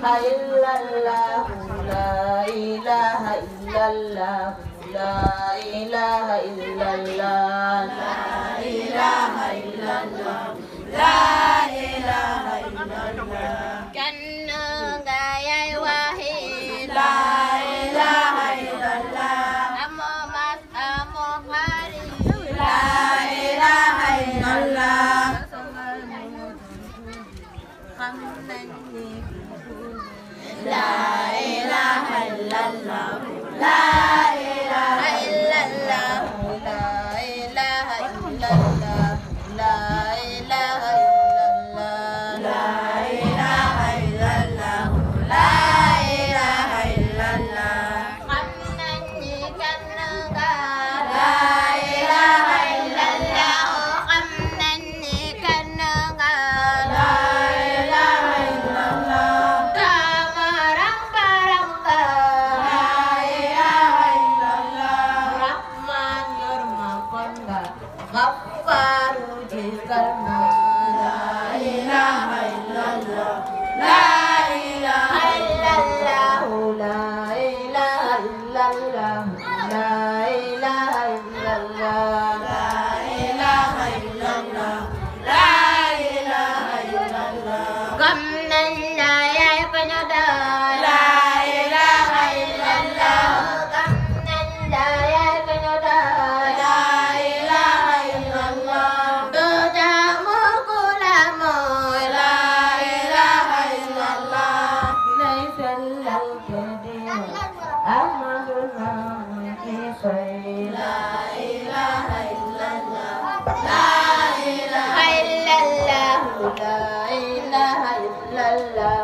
illallah, la ilaha illallah, la ilaha illallah, la ilaha illallah, la ilaha illallah. Kanna gayai wahid, la ilaha illallah. Amo mas amo hari, la ilaha illallah. La ilaha illallah, la ilaha illallah, la ilaha illallah, la ilaha illallah, la ilaha illallah, la ilaha illallah. Kamnani kannaga, la ilaha illallah. Kamnani kannaga, la ilaha illallah. Kamarang parangka, la ilaha illallah. Rahman yurmakonda, Ghafaru jikarna, la ilaha illallah, la ilaha illallah, la ilaha illallah, la ilaha illallah, la ilaha illallah, la ilaha illallah. Kamnan la yaknada, la ilaha illallah. Kamnan la yaknada, la ilaha illallah. Dojamu kulamu, la ilaha illallah. Laysallahu kadim, amaluna kisai, la ilaha illallah, la ilaha illallah, la ilaha illallah.